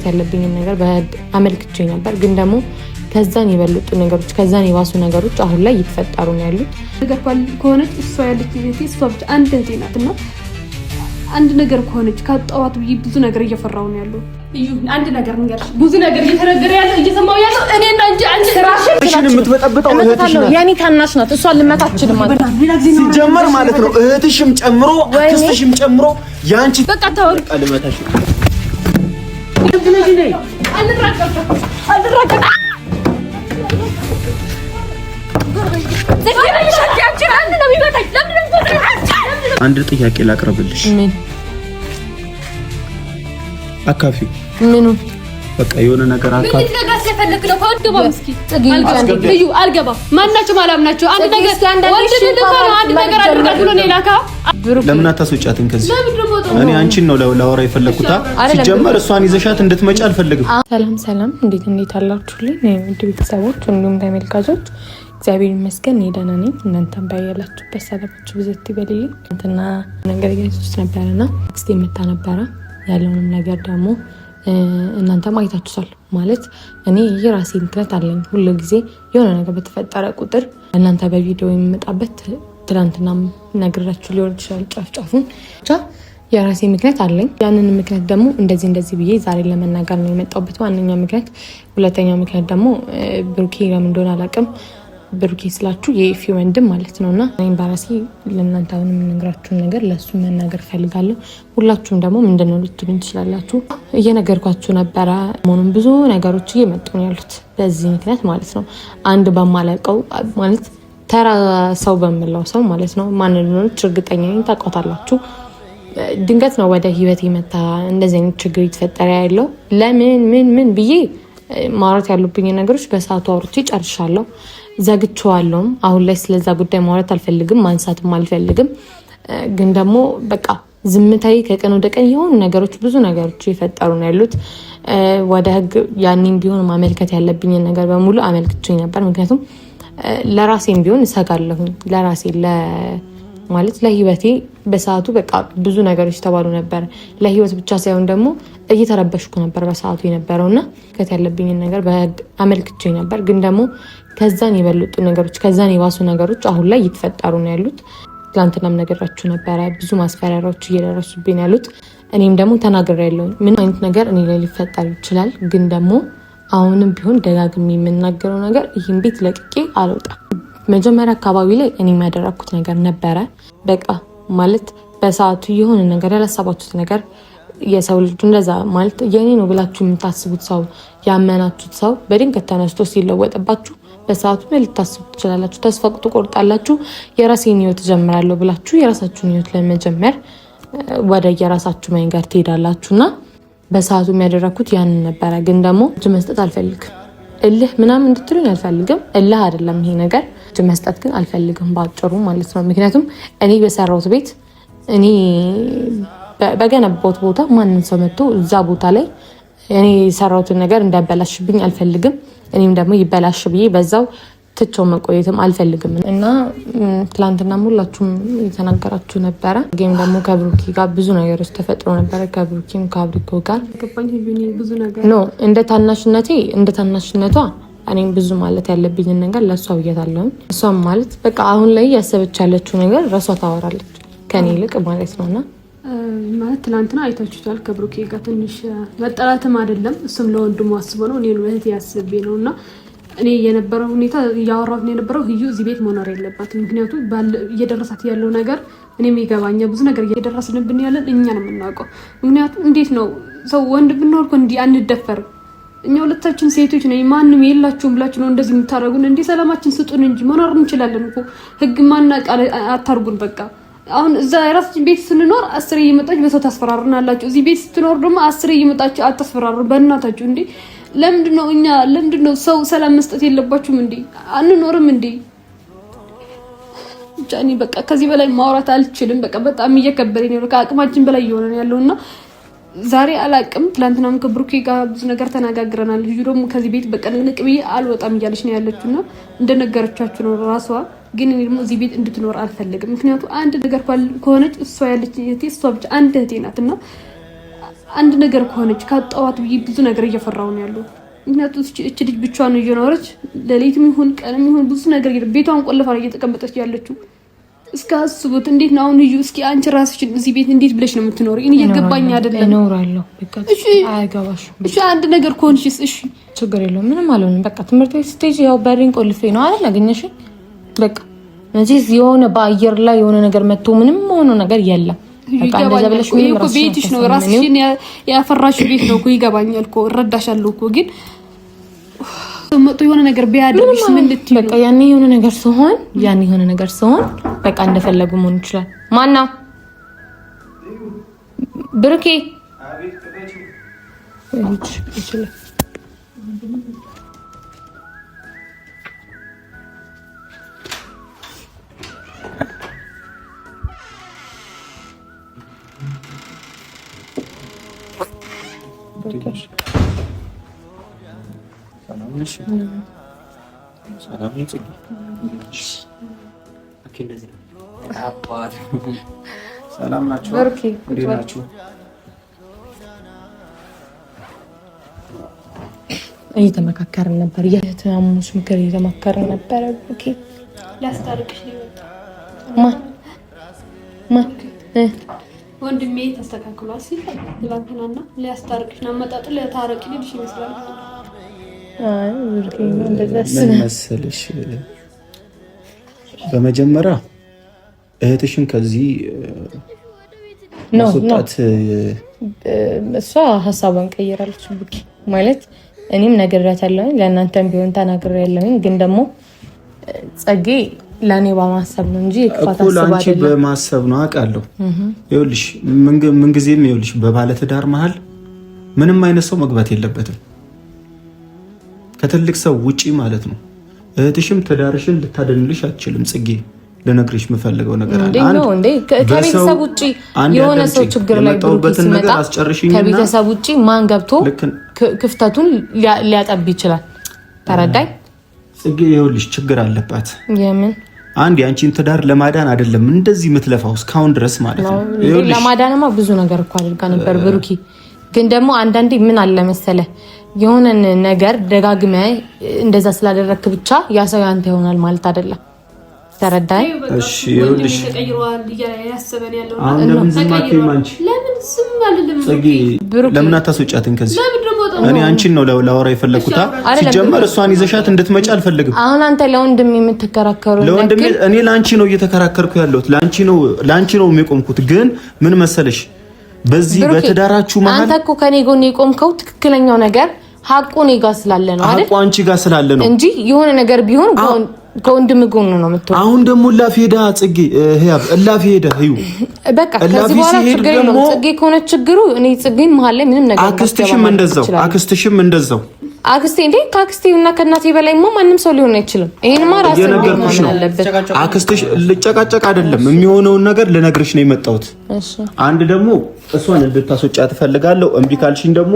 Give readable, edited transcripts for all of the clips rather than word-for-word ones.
ያለብኝ ነገር በአመልክቼ ነበር ግን ደግሞ ከዛን የበለጡ ነገሮች ከዛን የባሱ ነገሮች አሁን ላይ እየተፈጠሩ ነው ያሉት። ነገር ከሆነች እሷ ያለች እሷ ብቻ አንድ እህቴ ናትና አንድ ነገር ከሆነች ካጣዋት ብዙ ነገር እየፈራው ነው ያለው። እዩ አንድ ነገር ንገርሽ ብዙ ነገር እየተነገረ ያለው እየሰማው ያለው እኔና አንቺ ስራሽን የምትበጠብጠው እህትሽ ናት። ያኔ ታናሽ ናት እሷ ልመታችልም ማለት ሲጀመር ማለት ነው እህትሽም ጨምሮ አክስትሽም ጨምሮ ያንቺ በቃ ታወሪ ልመታሽ አንድ ጥያቄ ላቅርብልሽ። ምን አካፊ ምኑ በቃ የሆነ ነገር አካፊ ምን ነገር ሲፈልግ ነው ከወደባ ምስኪ እዩ አልገባ ማናቸው ማላምናቸው አንድ ነገር አንድ ነገር አድርጋ ብሎ ነው ላካ። ለምን አታስወጫትን ከዚህ? እኔ አንቺን ነው ላወራ የፈለኩት። ሲጀመር እሷን ይዘሻት እንድትመጪ አልፈልግም። ሰላም እንዴት አላችሁልኝ? ውድ ቤተሰቦች እንዲሁም ተመልካቾች እግዚአብሔር ይመስገን ደህና ነኝ። እናንተም ባያላችሁበት ሰላማችሁ ብዝት ይበልልኝ። እንትና ነገር እያያችሁት ነበርና እስቲ መታ ነበረ ያለውን ነገር ደግሞ እናንተም አይታችኋል ማለት እኔ የራሴ ምክንያት አለኝ። ሁሉ ጊዜ የሆነ ነገር በተፈጠረ ቁጥር እናንተ በቪዲዮ የሚመጣበት ትናንትና ነግራችሁ ሊሆን ይችላል ጫፍጫፉን ብቻ የራሴ ምክንያት አለኝ። ያንን ምክንያት ደግሞ እንደዚህ ብዬ ዛሬ ለመናገር ነው የመጣሁበት ዋነኛ ምክንያት። ሁለተኛው ምክንያት ደግሞ ብሩኬ ለምን እንደሆነ አላውቅም ብሩኬ ስላችሁ የኢፊ ወንድም ማለት ነውና እኔም በራሴ ለእናንተ አሁን የምነግራችሁን ነገር ለሱ መናገር ፈልጋለሁ። ሁላችሁም ደግሞ ምንድነው ልትሉኝ ትችላላችሁ። እየነገርኳችሁ ነበረ መሆኑን ብዙ ነገሮች እየመጡ ነው ያሉት በዚህ ምክንያት ማለት ነው። አንድ በማላውቀው ማለት ተራ ሰው በሚለው ሰው ማለት ነው ማን እንደሆነ እርግጠኛ ነኝ ታውቃላችሁ። ድንገት ነው ወደ ህይወት የመጣ እንደዚህ አይነት ችግር የተፈጠረ ያለው ለምን ምን ብዬ ማውራት ያሉብኝ ነገሮች በሰዓቱ አውርቼ ጨርሻለሁ። ዘግቼዋለሁም አሁን ላይ ስለዛ ጉዳይ ማውራት አልፈልግም ማንሳትም አልፈልግም። ግን ደግሞ በቃ ዝምታዬ ከቀን ወደ ቀን የሆኑ ነገሮች ብዙ ነገሮች እየፈጠሩ ነው ያሉት። ወደ ህግ ያኔም ቢሆን ማመልከት ያለብኝ ነገር በሙሉ አመልክቼ ነበር። ምክንያቱም ለራሴም ቢሆን እሰጋለሁኝ ለራሴ ማለት ለህይወቴ በሰዓቱ በቃ ብዙ ነገሮች ተባሉ ነበር። ለህይወት ብቻ ሳይሆን ደግሞ እየተረበሽኩ ነበር በሰዓቱ የነበረውና ያለብኝ ነገር አመልክቼ ነበር። ግን ደግሞ ከዛን የበለጡ ነገሮች ከዛን የባሱ ነገሮች አሁን ላይ እየተፈጠሩ ነው ያሉት። ትናንትናም ነገራችሁ ነበረ ብዙ ማስፈራሪያዎች እየደረሱብኝ ያሉት። እኔም ደግሞ ተናግሬያለሁ ምን አይነት ነገር እኔ ላይ ሊፈጠር ይችላል። ግን ደግሞ አሁንም ቢሆን ደጋግሜ የምናገረው ነገር ይህን ቤት ለቅቄ አልወጣም። መጀመሪያ አካባቢ ላይ እኔ ያደረኩት ነገር ነበረ በቃ ማለት በሰዓቱ የሆነ ነገር ያላሰባችሁት ነገር የሰው ልጅ እንደዛ ማለት የኔ ነው ብላችሁ የምታስቡት ሰው ያመናችሁት ሰው በድንገት ተነስቶ ሲለወጥባችሁ በሰዓቱ ልታስቡ ትችላላችሁ። ተስፋ ትቆርጣላችሁ። የራሴን ህይወት ጀምራለሁ ብላችሁ የራሳችሁን ህይወት ለመጀመር ወደ የራሳችሁ መንገድ ትሄዳላችሁና በሰዓቱ የሚያደርኩት ያንን ነበረ። ግን ደግሞ እጅ መስጠት አልፈልግም። እልህ ምናምን እንድትሉኝ አልፈልግም። እልህ አይደለም ይሄ ነገር። እጅ መስጠት ግን አልፈልግም ባጭሩ ማለት ነው። ምክንያቱም እኔ በሰራሁት ቤት እኔ በገነባሁት ቦታ ማንም ሰው መጥቶ እዛ ቦታ ላይ እኔ የሰራሁትን ነገር እንዳበላሽብኝ አልፈልግም። እኔም ደግሞ ይበላሽ ብዬ በዛው ትቼው መቆየትም አልፈልግም እና ትላንትና ሁላችሁም የተናገራችሁ ነበረ። ግን ደግሞ ከብሩኬ ጋር ብዙ ነገሮች ተፈጥሮ ነበረ። ከብሩኬም ከአብሪኮ ጋር ገባኝ ብዙ ነገር ነው እንደ ታናሽነቷ እኔም ብዙ ማለት ያለብኝ ነገር ለሷ ብያታለሁ። እሷም ማለት በቃ አሁን ላይ ያሰበች ያለችው ነገር ራሷ ታወራለች ከኔ ይልቅ ማለት ነውና ማለት ትላንትና አይታችሁታል። ከብሩኬ ጋር ትንሽ መጠላትም አይደለም እሱም ለወንድሙ አስቦ ነው እኔ ለእህቴ ያስቤ ነውና እኔ የነበረው ሁኔታ ያወራሁት ነው የነበረው ህዩ እዚህ ቤት መኖር የለባትም። ምክንያቱም እየደረሳት ያለው ነገር እኔም ይገባኛ ብዙ ነገር እየደረስንብን ያለን እኛ ነው የምናውቀው። ምክንያቱም እንዴት ነው ሰው ወንድ ብንኖር እኮ እንዲህ አንደፈርም። እኛ ሁለታችን ሴቶች ነኝ ማንም የላችሁም ብላችሁ ነው እንደዚህ የምታደርጉን። እንዲህ ሰላማችን ስጡን እንጂ መኖር እንችላለን እኮ ህግ ማናቅ አታርጉን በቃ። አሁን እዛ የራሳችን ቤት ስንኖር 10 እየመጣችሁ በሰው ታስፈራሩናላችሁ። እዚህ ቤት ስትኖር ደግሞ 10 እየመጣችሁ አታስፈራሩ በእናታችሁ እንዴ። ለምንድነው ሰው ሰላም መስጠት የለባችሁም እንዴ? አንኖርም እንዴ? ጃኒ በቃ ከዚህ በላይ ማውራት አልችልም። በቃ በጣም እየከበደኝ ነው። ከአቅማችን በላይ እየሆነ ነው ያለውና ዛሬ አላቅም። ትላንትናም ከብሩኬ ጋር ብዙ ነገር ተነጋግረናል። ልጁ ደግሞ ከዚህ ቤት በቃ ንቅ ብዬ አልወጣም እያለች ነው ያለችውና እንደነገረቻችሁ ነው ራሷ። ግን እኔ ደግሞ እዚህ ቤት እንድትኖር አልፈልግም። ምክንያቱም አንድ ነገር ከሆነች እሷ ያለች እህቴ እሷ ብቻ አንድ እህቴ ናትና አንድ ነገር ከሆነች ካጣዋት ብዬ ብዙ ነገር እየፈራሁ ነው ያለው። ምክንያቱም እቺ ልጅ ብቻዋን እየኖረች ሌሊትም ይሁን ቀንም ይሁን ብዙ ነገር ቤቷን ቆልፋ እየተቀመጠች ያለችው። እስከ አስቡት እንዴት ነው አሁን እስኪ አንቺ ራስሽን እዚህ ቤት እንዴት ብለሽ ነው የምትኖሪ? እኔ እየገባኝ አይደለም። እኖራለሁ በቃ አይገባሽ። እሺ አንድ ነገር ከሆንሽስ? እሺ ችግር የለውም ምንም አልሆንም። በቃ ትምህርት ቤት ስትሄጂ ያው በሬን ቆልፌ ነው አይደል ያገኘሽ? በቃ እዚህ የሆነ በአየር ላይ የሆነ ነገር መጥቶ ምንም ሆኖ ነገር የለም። በቃ እንደዛ ብለሽ እኮ ቤትሽ ነው ራስሽን ያፈራሽ ቤት ነው እኮ ይገባኛል እኮ እረዳሻለሁ እኮ ግን መጥቶ የሆነ ነገር ቢያደርግሽ ምን ልትይ? በቃ ያኔ የሆነ ነገር ሲሆን በቃ እንደፈለጉ መሆን ይችላል። ማና ብሩኬ ይችላል ሰላም ናችሁ? እንዴት ናችሁ? እየተመካከርን ነበር። የትናሙሽ ምክር እየተመካከርን ነበር። ኦኬ ላስታርቅሽ ነው ወንድሜ ተስተካክሏል ሲል ትላንትናና ሊያስታርቅሽ ነው መጣጥ ለታረቂ ልጅ ይመስላል። ምን መሰለሽ በመጀመሪያ እህትሽን ከዚህ ማስወጣት እሷ ሀሳቧን ቀይራለች። ቡኪ ማለት እኔም ነግሬያታለሁ፣ ለእናንተም ቢሆን ተናግሬያለሁ። ግን ደግሞ ጸጌ ለኔ በማሰብ ነው እንጂ ክፋት አስባ አይደለም። ለአንቺ በማሰብ ነው አውቃለሁ። ይኸውልሽ ምን ጊዜም ይኸውልሽ በባለ ትዳር መሀል ምንም አይነት ሰው መግባት የለበትም ከትልቅ ሰው ውጪ ማለት ነው። እህትሽም ትዳርሽን ልታደንልሽ አትችልም። ጽጌ ልነግርሽ የምፈልገው ነገር አለ። አንዴ ከቤተሰብ ውጪ የሆነ ሰው ችግር ላይ ሲመጣ ከቤተሰብ ውጪ ማን ገብቶ ክፍተቱን ሊያጠብ ይችላል? ተረዳኝ። ጽጌ ይኸውልሽ ችግር አለባት። የምን አንድ ያንቺን ትዳር ለማዳን አይደለም እንደዚህ የምትለፋው እስካሁን ድረስ ማለት ነው። ይኸውልሽ ለማዳንማ ብዙ ነገር እኮ አድርጋ ነበር ብሩኪ። ግን ደግሞ አንዳንዴ ምን አለ መሰለ የሆነን ነገር ደጋግመ እንደዛ ስላደረክ ብቻ ያ ሰው ያንተ ይሆናል ማለት አይደለም። ተረዳኝ? እሺ ይኸውልሽ ተቀይሯል ያያሰበን ያለው ለምን ዝም አትይም አንቺ? ለምን ዝም አልልም? ጽጌ ለምን አታስወጫትን ከዚህ? እኔ አንቺን ነው ላወራ የፈለኩት። ሲጀመር እሷን ይዘሻት እንድትመጪ አልፈልግም። አሁን አንተ ለወንድም የምትከራከሩ ለወንድም እኔ ላንቺ ነው እየተከራከርኩ ያለሁት። ላንቺ ነው የሚቆምኩት። ግን ምን መሰለሽ በዚህ በትዳራችሁ መሀል አንተ እኮ ከኔ ጎን የቆምከው ትክክለኛው ነገር ሀቁ እኔ ጋር ስላለ ነው አይደል? ሀቁ አንቺ ጋር ስላለ ነው እንጂ የሆነ ነገር ቢሆን ከወንድም ጎን ነው የምትሆነው። አሁን ደግሞ እላፊ ሄዳ ጽጌ ህያብ እላፊ ሄዳ ህዩ በቃ ከዚህ በኋላ ችግር የለውም። ጽጌ ከሆነ ችግሩ እኔ ጽጌን መሀል ላይ ምንም ነገር አክስትሽም እንደዛው አክስቴ እንዴ ከአክስቴ እና ከእናቴ በላይማ ማንም ሰው ሊሆን አይችልም። ይሄንማ ራስ ነው ያለበት። አክስትሽ ልጨቃጨቅ አይደለም የሚሆነውን ነገር ልነግርሽ ነው የመጣሁት። እሺ አንድ ደግሞ እሷን እንድታስወጫት እፈልጋለሁ። እምቢ ካልሽኝ ደግሞ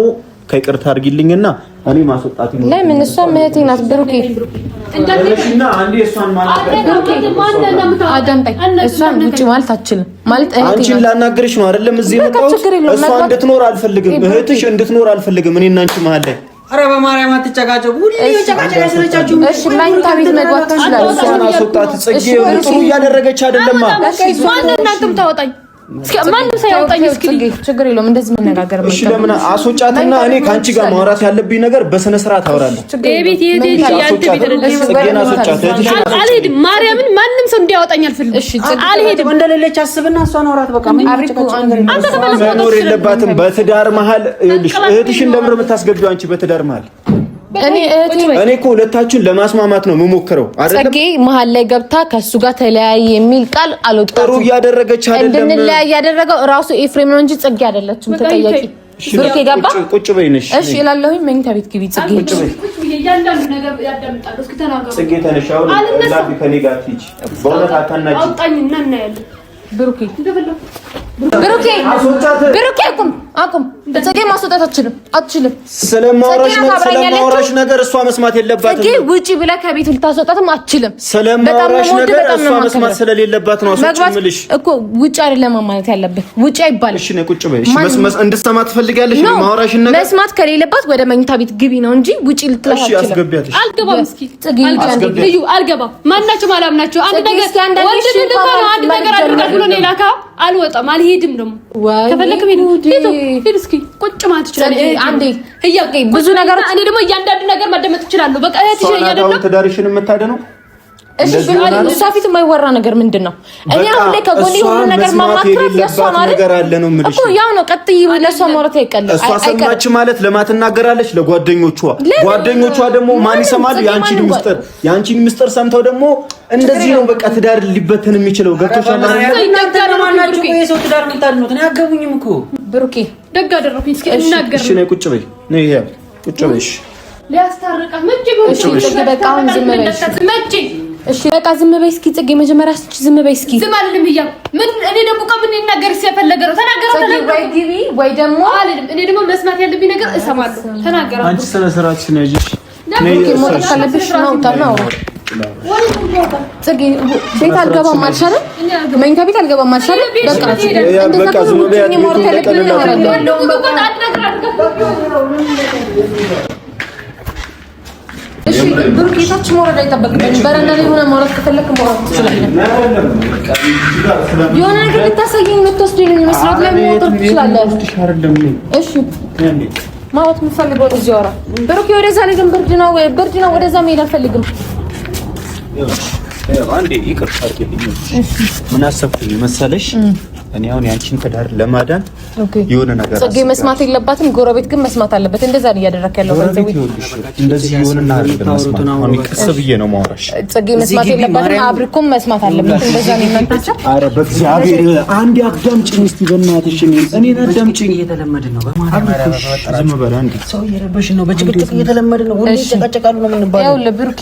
ከይቅርታ አድርጊልኝና እኔ ማስወጣት ነው። ለምን እሷ እህቴ ናት ብሩኬ። እንደለሽና አንዴ እሷን እሷን ውጪ ማለት አትችልም ማለት አንቺን ላናግርሽ ነው አይደለም እዚህ የመጣሁት። እሷ እንድትኖር አልፈልግም፣ እህትሽ እንድትኖር አልፈልግም። እኔና አንቺ መሀል ላይ ኧረ በማርያም አትጨቃጨቁ። ሁሌ ጨቃጨቃ ያሰለቻችሁ። እሺ ማንታ ቤት መግባት ትችላለሽ። እሷን አስወጣት። ጽጌ ጥሩ እያደረገች አይደለማ። ማን እናንተም ታወጣኝ ማንም ሳይወጣኝ እስኪ ችግር የለውም። እንደዚህ መነጋገር እሺ ለምን አስወጫትና እኔ ካንቺ ጋር ማውራት ያለብኝ ነገር በስነ ስርዓት አወራለሁ። የቤት የዴል ያንተ ቤት አልሄድም። ማርያምን ማንም ሰው እንዲያወጣኝ አልፈልግም። እሺ አልሄድም። እንደሌለች አስብና እሷን አውራት በቃ። መኖር የለባትም በትዳር መሀል። ይኸውልሽ እህትሽን እንደምር የምታስገቢው አንቺ በትዳር መሀል እኔ እኮ ሁለታችሁን ለማስማማት ነው የምሞክረው አይደለም። ጽጌ መሀል ላይ ገብታ ከሱ ጋር ተለያየ የሚል ቃል አልወጣም። ጥሩ እያደረገች አይደለም። እንድንለያይ ያደረገው ራሱ ኤፍሬም ነው እንጂ ጽጌ አይደለችም ተጠያቂ። ብሩኬ ገባ። ቁጭ በይ ነሽ። እሺ እላለሁኝ። መኝታ ቤት ግቢ ጽጌ። ቁጭ በይ እያንዳንዱ ነገር ያዳምጣለሁ። እስኪ ተናገሩ ጽጌ። ተነሽ አሁን ላፊ ከኔ ጋር ትሂጂ። በእውነት አታናጂ። አውጣኝና እናያለን። ብሩኬ ብሩኬ አቁም። ጽጌ ማስወጣት አትችልም። ስለማወራሽ ነገር እሷ መስማት የለባትም። ጽጌ ውጪ ብለህ ከቤት ልታስወጣትም አትችልም። ስለማወራሽ ነገር እሷ መስማት ስለሌለባት ነው አስወጪልሽ እኮ። ውጪ አይደለም ማለት ያለብህ፣ ውጪ አይባልም። እሺ ነይ ቁጭ በይ። እሺ እንድትሰማ ትፈልጊያለሽ? ማወራሽን ነገር መስማት ከሌለባት ወደ መኝታ ቤት ግቢ ነው እንጂ ውጪ ልትላት አትችልም። እሺ አስገቢያትሽ። አልገባም። እስኪ ልዩ አልገባም። ማናቸው አላምናቸው። አንድ ነገር አድርጋት ብሎ ነው የላካ። አልወጣም፣ አልሄድም። ደግሞ ከፈለክ ሄድ እስኪ ቁጭ ማለት ይችላል። አንዴ ብዙ ነገሮች እኔ ደግሞ እያንዳንዱ ነገር ማዳመጥ እችላለሁ። በቃ እህትሽ ነኝ አይደለም? ትዳርሽን የምታደነው እሺ እሷ ፊት የማይወራ ነገር ምንድን ነው? እኔ አሁን ላይ ከጎኔ ሁሉ ነገር ማማክራት የሷ ነገር አለ ነው የምልሽ እኮ። ያው ነው ቀጥይ ለሷ ማውራት አይቀልም። እሷ ሰማች ማለት ለማትናገራለች ለጓደኞቿ ደግሞ ማን ይሰማል? ያንቺን ምስጢር ሰምተው ደግሞ እንደዚህ ነው በቃ ትዳር ሊበተን የሚችለው። ገብቶሻል ማናችሁ የሰው ትዳር ምታድኑት? እኔ አገቡኝም እኮ ብሩኬ ደግ አደረኩኝ። እስኪ እናገር። እሺ ነይ ቁጭ በይ። ነይ ይሄ ቁጭ በይ። ሊያስታርቃት መቼ እሺ በቃ አሁን ዝም በይ። እሺ በቃ ዝም በይ እስኪ ጽጌ፣ መጀመሪያ ዝም በይ እስኪ። ዝም አልልም እያሉ ምን እኔ ደግሞ ከምን ይናገር ሲፈለገ ነው ተናገረው። ወይ ግቢ ወይ ደግሞ አልልም። እኔ ደግሞ መስማት ያለብኝ ነገር እሰማለሁ። ተናገረው። አንቺ ስለ ስራችን ነጅሽ ነይ ሞት ካለብሽ ነው ታናው ጽጌ ቤት አልገባም አልሻለም። መኝታ ቤት አልገባም አልሻለም። በቃ ዝም በይ። እኔ ሞት ካለብኝ ነው ያለው እሺ ብሩክ የታች መውረድ አይጠበቅብንም። በረንዳ ላይ ሆነ ማውራት ከፈለክ ማውራት ትችላለህ። የሆነ ነገር ልታሳየኝ የምትወስደኝ መስራት ላይ ማውራት ትችላለህ። እሺ ማውራት የምፈልገው እዚህ ወራ ብሩክ ወደዛ ላይ ግን ብርድ ነው ወደዛ መሄድ አልፈልግም። አንዴ ይቅርታ አድርጊልኝ። ምን አሰብኩኝ መሰለሽ? እኔ አሁን ያንቺን ትዳር ለማዳን የሆነ ነገር ጽጌ መስማት የለባትም። ጎረቤት ግን መስማት አለበት። እንደዛ ነው እያደረክ ያለው። እንደዚህ የሆነና አሁን ቀስ ብዬ ነው ማውራሽ። ጽጌ መስማት የለባትም። አብርኩም መስማት አለበት። እንደዛ ነው የምንጠጣው። አረ በእግዚአብሔር አንዴ አዳምጪኝ እስቲ በእናትሽ። እኔን አዳምጪኝ። እየተለመደ ነው በማርያም ዝም በል አንዴ። ሰው እየረበሽን ነው። በጭቅጭቅ እየተለመደ ነው። ሁሌ ይጨቃጨቃሉ ነው የምንባለው። ይኸውልህ ብሩኬ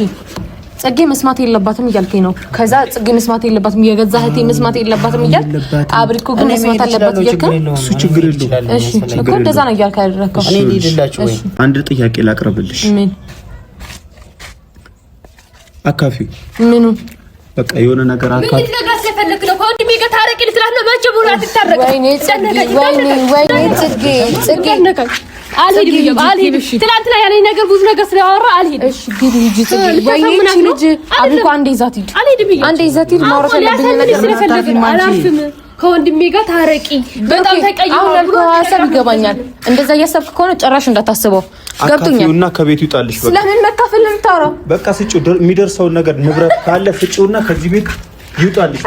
ጽጌ መስማት የለባትም እያልከኝ ነው። ከዛ ጽጌ መስማት የለባትም የገዛ እህቴ መስማት የለባትም እያልክ አብሪኮ ግን መስማት አለባት እያልከኝ እሱ ችግር የለውም። እሺ እኮ እንደዛ ነው እያልክ ያደረከው። እኔ ልሂድላችሁ ወይ? አንድ ጥያቄ ላቅርብልሽ። ምን አካፊው ምኑ በቃ የሆነ ነገር አካፊው ምን ነገር ሲፈልክ ነው? ከወንድሜ ጋር ታረቂ ልትላት ነው? መቼ ብሎ አትታረቅ? ወይኔ ጽጌ አልሄድም። ትናንትና ያለኝ ነገር ብዙ ነገር ስለዋራ አልሄድም። እሺ ግቢ ሂጂ ጽጌ። ወይኔ ልጅ አብሪኮ አንዴ ይዛት ሂድ። አንዴ ይዛት ሂድ። ማውራት ያለብኝ ነገር ስለፈለገ ነው። አላርፍም። ከወንድሜ ጋር ታረቂ። በጣም ተቀይሟል። አሁን ለልከው ሀሳብ ይገባኛል። እንደዛ እያሰብክ ከሆነ ጭራሽ እንዳታስበው ገብቶኛል። እና ከቤቱ ይጣልሽ። በቃ ስለምን መካፈል ነው የምታወራው? በቃ ስጪው። የሚደርሰውን ነገር ንብረት ካለ ስጪውና ከዚህ ቤት ይውጣልሽ።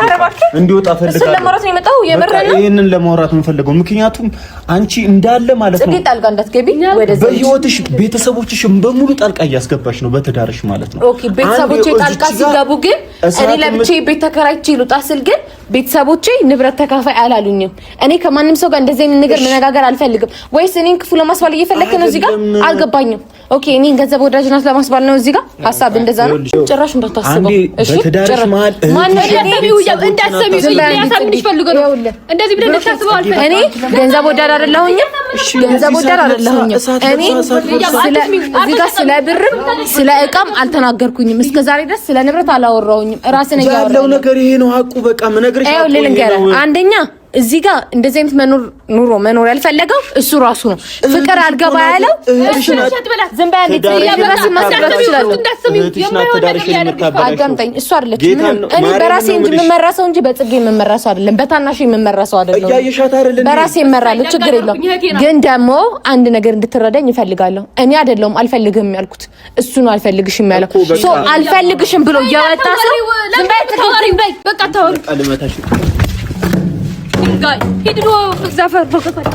እንዲወጣ ፈልጋለሁ። እሱን ለማውራት ነው የመጣው። የምርህ ነው? ይሄንን ለማውራት ነው የምፈልገው። ምክንያቱም አንቺ እንዳለ ማለት ነው ጽጌ ጣልቃ እንዳትገቢ ወደዛ። በህይወትሽ ቤተሰቦችሽን በሙሉ ጣልቃ እያስገባሽ ነው በትዳርሽ ማለት ነው። ኦኬ ቤተሰቦቼ ጣልቃ ሲገቡ ግን እኔ ለብቻዬ ቤት ተከራይቼ ልውጣ ስል ግን ቤተሰቦቼ ንብረት ተካፋይ አላሉኝም። እኔ ከማንም ሰው ጋር እንደዚህ አይነት ነገር መነጋገር አልፈልግም። ወይስ እኔን ክፉ ለማስባል እየፈለክ ነው? እዚህ ጋር አልገባኝም። ኦኬ እኔን ገንዘብ ወዳጅ ናት ለማስባል ነው እዚህ ጋር ሀሳብ እንደዛ ነው። ጭራሽ እንዳታስበው እሺ። በትዳርሽ መሀል እንደዚህ ብለህ ልታስበው አልፈልግም። እኔ ገንዘብ ወዳድ አይደለሁኝም። ገንዘብ ወዳድ አይደለሁኝም። እኔ እዚህ ጋር ስለ ብርም ስለ እቃም አልተናገርኩኝም። እስከዛሬ ድረስ ስለ ንብረት አላወራሁኝም። ራስን ያለው ነገር ይሄ ነው ሀቁ። በቃ ምን ነገር አንደኛ እዚህ ጋር እንደዚህ አይነት ኑሮ መኖር ያልፈለገው እሱ ራሱ ነው። ፍቅር አልገባ ያለው እሱ ነው። ዝም በይ አንዴ አዳምጠኝ። እሱ አይደለችም ምንም። እኔ በራሴ እንጂ የምመራሰው እንጂ በጽጌ የምመራሰው አይደለም። በታናሽ የምመራሰው አይደለም። በራሴ እመራለሁ፣ ችግር የለውም። ግን ደግሞ አንድ ነገር እንድትረዳኝ እፈልጋለሁ። እኔ አይደለሁም አልፈልግም ያልኩት እሱ ነው አልፈልግሽም ያለው። ሶ አልፈልግሽም ብሎ እያወጣ ሰው ዝም በይ ተዋሪ በይ በቃ ተዋሪ ጋይ ሂድሮ ዘፈር በከፈል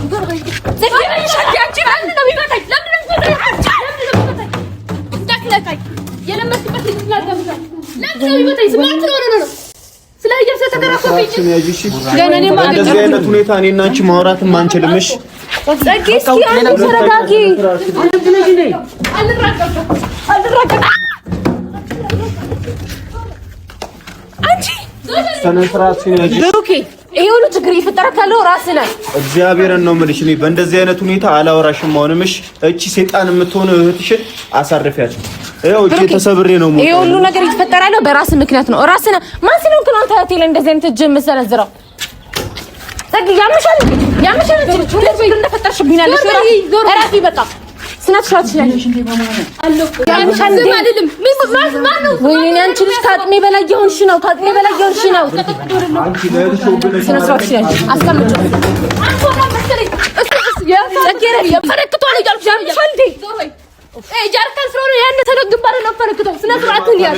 ሁኔታ እኔና አንቺ ማውራትም አንችልም። እሺ ተረጋጊ። አንቺ ብሩኬ ይሄ ሁሉ ችግር እየፈጠረ ካለው ራስህ ነህ። እግዚአብሔርን ነው የምልሽ። እኔ በእንደዚህ አይነት ሁኔታ አላወራሽም። አሁንም እቺ ሰይጣን የምትሆነው እህትሽን አሳርፊያት። ይኸው እቺ ተሰብሬ ነው ሞት። ይሄ ሁሉ ነገር እየተፈጠረ ያለው በራስህ ምክንያት ነው። ራስህ ነህ። ማን ስለሆንክ ነው አንተ እህቴ ላይ እንደዚህ አይነት እጅ የምትሰነዝረው? ጸጊ ያምሻል እንጂ ሁለት ወይ እንደፈጠርሽብኝ ያለሽ ራፊ በቃ ስናት ሻት ያለሽ እንዴ ያምሻል እንዴ አይደለም ማን ነው? ወይኔ አንቺ ልጅ ካጥሜ በላይ የሆንሽ ነው። ካጥሜ በላይ የሆንሽ ነው። አንቺ ለእህትሽ ወገነሽ ስናት ያለሽ አስቀምጪ ጸጊ የፈረክቷል እያልኩሽ ያምሻል እንዴ ጃርካን ስለሆነ ያን ተደግባረ ነው ፈረክቷል። ስናት ራቱን ያል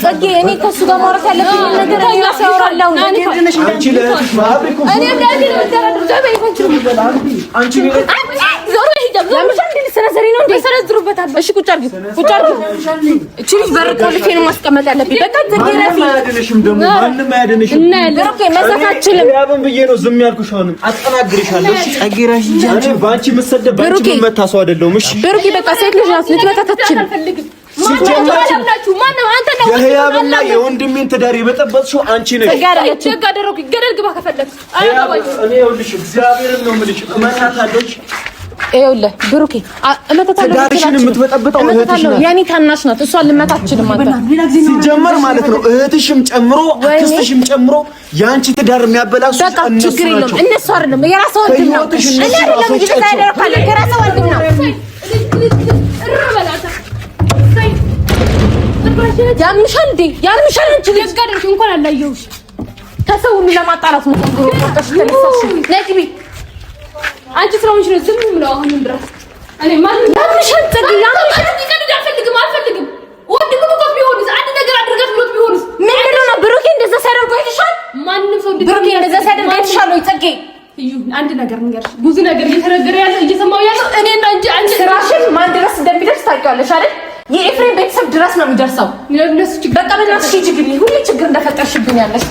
ጸጊ እኔ ከሱ ጋር ማውራት ያለብኝ ነገር ያሳውራለሁ። አንቺ ለእህትሽ ማብሪኩ እኔ ለዚህ ነው ተረዱ ዘበይ ፈንችሩ አንቺ ዞር ይሄዳል ለምሻል እንዴ ሰነዘሪ ነው እንዴ ሰነዝሩበታል። እሺ ቁጭ አድርጊ እቺ ልጅ በር ቆልፌ ነው ማስቀመጥ ያለብኝ። በቃ ጸጊ ረፊ አያድንሽም ደግሞ ማንንም አያድንሽም። እና ለሩኬ መሳፋችልም ያብን ብዬ ነው ዝም ያልኩሽ። አሁንም አጠናግርሻለሁ። እሺ ጸጊ ረፊ አንቺ ባንቺ መሰደብ ባንቺ መታሰው አይደለም። እሺ ብሩኬ በቃ ሴት ልጅ ናት ልትመታታችል ሲጀምራችሁ ማነው አንተ ነው የህያብና የወንድሜን ትዳር የበጠበጥሽው አንቺ ነሽ። ተጋደረኩ ገደል ግባ ከፈለክ እኔ ይኸውልሽ እግዚአብሔርን ነው የምልሽ እመታታለሽ። ይኸውልህ ብሩኬ እመታታለሁ። ትዳርሽን የምትበጠብጠው እህትሽ ናት። የኔ ታናሽ ናት። እሷን ልመታችልም አንተ ሲጀመር ማለት ነው እህትሽም ጨምሮ አክስትሽም ጨምሮ ያንቺ ትዳር የሚያበላሹ እነሱ ችግር የለውም። እነሱ አይደለም የራሷ ወንድም ነው። እኔ አይደለም ይዘታ ያደረካለ ከራሷ ወንድም ነው። ያምሻል እንዴ ያምሻል እንጂ ለጋደሽ እንኳን አላየሁሽ። ከሰው ሁሉ ለማጣላት ነው ተንግሮ ወጣሽ ተነሳሽ ነግቢ አንቺ ስለሆንሽ ነው ዝም ብለው አሁን ድረስ እኔ ማን ያምሻል ጸጊ ያምሻል ይቀድድ አልፈልግም ወንድም ነው ቢሆንስ አንድ ነገር አድርገት ብሎት ቢሆንስ ምንድነው ነው ብሩኬ እንደዛ ሳይደርግ አይተሻል? ማንንም ሰው ብሩኬ እንደዛ ሳይደርግ አይተሻል ወይ ጸጊ? እዩ አንድ ነገር ንገርሽ ብዙ ነገር እየተነገረ ያለው እየሰማው ያለው እኔና አንቺ ስራሽን ማን ድረስ እንደሚደርስ ታውቂዋለሽ አይደል? የኤፍሬም ቤተሰብ ድረስ ነው የሚደርሰው። በቃ በእናትሽ ሂጂ ግቢ። ሁሌ ችግር እንደፈጠርሽብኝ ያለሽ